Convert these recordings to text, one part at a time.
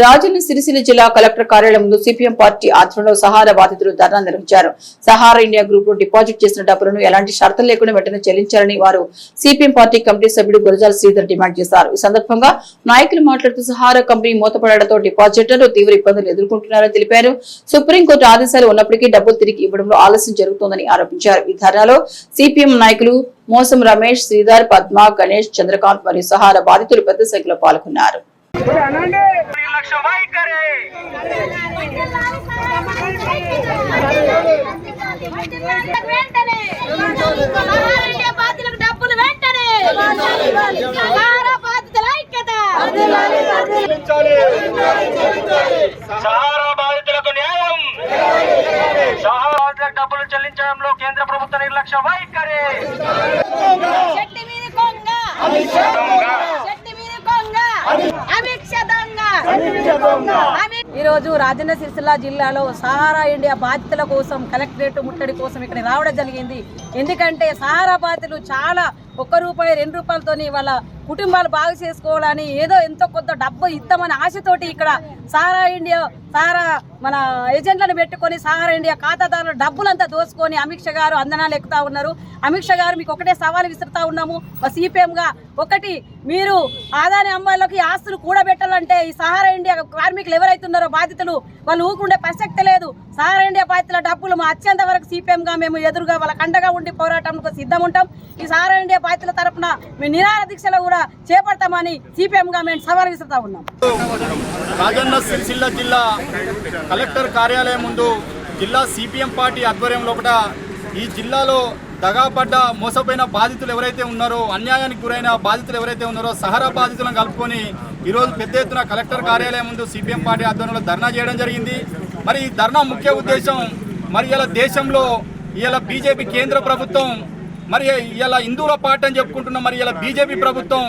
రాజన్న సిరిసిల్ల జిల్లా కలెక్టర్ కార్యాలయం ముందు సిపిఎం పార్టీ ఆధ్వర్యంలో సహారా బాధితులు ధర్నా నిర్వహించారు. సహారా ఇండియా గ్రూప్ లో డిపాజిట్ చేసిన డబ్బులను ఎలాంటి షరతులు లేకుండా వెంటనే చెల్లించాలని వారు సిపిఎం పార్టీ కమిటీ సభ్యుడు గురజాల శ్రీధర్ డిమాండ్ చేశారు. ఈ సందర్భంగా నాయకులు మాట్లాడుతూ సహారా కంపెనీ మూతపడడంతో డిపాజిటర్లు తీవ్ర ఇబ్బందులు ఎదుర్కొంటున్నారని తెలిపారు. సుప్రీంకోర్టు ఆదేశాలు ఉన్నప్పటికీ డబ్బులు తిరిగి ఇవ్వడంలో ఆలస్యం జరుగుతోందని ఆరోపించారు. ఈ ధర్నాలో సిపిఎం నాయకులు మోసం రమేష్, శ్రీధర్, పద్మ, గణేష్, చంద్రకాంత్ మరియు సహారా బాధితులు పెద్ద సంఖ్యలో పాల్గొన్నారు. డబ్బులు చెల్లించడంలో కేంద్ర ప్రభుత్వ నిర్లక్ష్య వైఖరి. ఈ రోజు రాజన్న సిరిసిల్ల జిల్లాలో సహారా ఇండియా బాధితుల కోసం కలెక్టరేట్ ముట్టడి కోసం ఇక్కడ రావడం జరిగింది. ఎందుకంటే సహారా బాధితులు చాలా ₹1, ₹2తోని వాళ్ళ కుటుంబాలు బాగు చేసుకోవాలని ఏదో ఎంతో కొంత డబ్బు ఇద్దామని ఆశతోటి ఇక్కడ సహారా మన ఏజెంట్లను పెట్టుకొని సహారా ఇండియా ఖాతాదారుల డబ్బులంతా దోసుకొని అమిత్ షా గారు అందనాలు ఎక్కుతా ఉన్నారు. అమిత్ షా గారు మీకు ఒకటే సవాలు విసురుతా ఉన్నాము. సిపిఎంగా ఒకటి, మీరు ఆదాని అమ్మాయిలకి ఆస్తులు కూడబెట్టాలంటే ఈ సహారా ఇండియా కార్మికులు ఎవరైతే ఉన్నారో బాధితులు వాళ్ళు ఊకుండే ప్రసక్తి లేదు. సహారా ఇండియా బాధితుల డబ్బులు మా అత్యంత వరకు సిపిఎంగా మేము ఎదురుగా వాళ్ళ కండగా ఉండి పోరాటంకు సిద్ధం ఉంటాం. ఈ సహారా ఇండియా బాధితుల తరఫున మేము నిరాహార దీక్షలు కూడా చేపడతామని సిపిఎంగా మేము సవాల్ విసురుతా ఉన్నాం. రాజన్న సిరిసిల్ల జిల్లా కలెక్టర్ కార్యాలయం ముందు జిల్లా సిపిఎం పార్టీ ఆధ్వర్యంలో కూడా ఈ జిల్లాలో దగాపడ్డ మోసపోయిన బాధితులు ఎవరైతే ఉన్నారో, అన్యాయానికి గురైన బాధితులు ఎవరైతే ఉన్నారో సహారా బాధితులను కలుపుకొని ఈరోజు పెద్ద ఎత్తున కలెక్టర్ కార్యాలయం ముందు సిపిఎం పార్టీ ఆధ్వర్యంలో ధర్నా చేయడం జరిగింది. మరి ఈ ధర్నా ముఖ్య ఉద్దేశం, మరి ఇలా దేశంలో ఇలా బీజేపీ కేంద్ర ప్రభుత్వం, మరి ఇలా హిందువుల పార్టీ అని చెప్పుకుంటున్న మరి ఇలా బీజేపీ ప్రభుత్వం,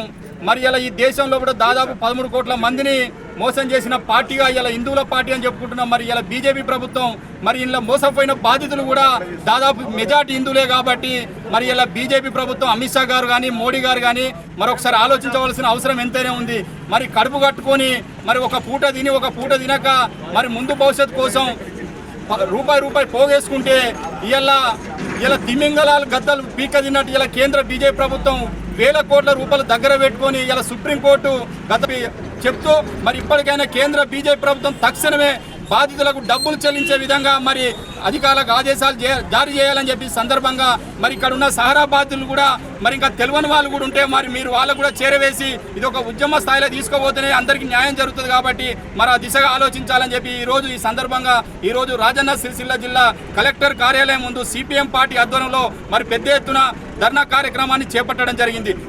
మరి ఇలా ఈ దేశంలో కూడా దాదాపు 13 కోట్ల మందిని మోసం చేసిన పార్టీగా ఇలా హిందువుల పార్టీ అని చెప్పుకుంటున్నాం. మరి ఇలా బీజేపీ ప్రభుత్వం, మరి ఇలా మోసపోయిన బాధితులు కూడా దాదాపు మెజార్టీ హిందువులే కాబట్టి మరి ఇలా బీజేపీ ప్రభుత్వం అమిత్ షా గారు కానీ మోడీ గారు కానీ మరొకసారి ఆలోచించవలసిన అవసరం ఎంతైనా ఉంది. మరి కడుపు కట్టుకొని మరి ఒక పూట తిని ఒక పూట తినక మరి ముందు భవిష్యత్తు కోసం రూపాయి పోగేసుకుంటే ఇలా తిమింగళాలు గద్దలు పీక తిన్నట్టు ఇలా కేంద్ర బీజేపీ ప్రభుత్వం వేల కోట్ల రూపాయలు దగ్గర పెట్టుకొని ఇలా సుప్రీంకోర్టు గత చెప్తూ మరి ఇప్పటికైనా కేంద్ర బీజేపీ ప్రభుత్వం తక్షణమే బాధితులకు డబ్బులు చెల్లించే విధంగా మరి అధికారులకు ఆదేశాలు జారీ చేయాలని చెప్పి సందర్భంగా మరి ఇక్కడ ఉన్న సహారా బాధితులు కూడా మరి ఇంకా తెలియని వాళ్ళు కూడా ఉంటే మరి మీరు వాళ్ళకు కూడా చేరవేసి ఇది ఒక ఉద్యమ స్థాయిలో తీసుకోబోతేనే అందరికీ న్యాయం జరుగుతుంది కాబట్టి మరి ఆ దిశగా ఆలోచించాలని చెప్పి ఈ సందర్భంగా ఈరోజు రాజన్న సిరిసిల్ల జిల్లా కలెక్టర్ కార్యాలయం ముందు సిపిఎం పార్టీ ఆధ్వర్యంలో మరి పెద్ద ఎత్తున ధర్నా కార్యక్రమాన్ని చేపట్టడం జరిగింది.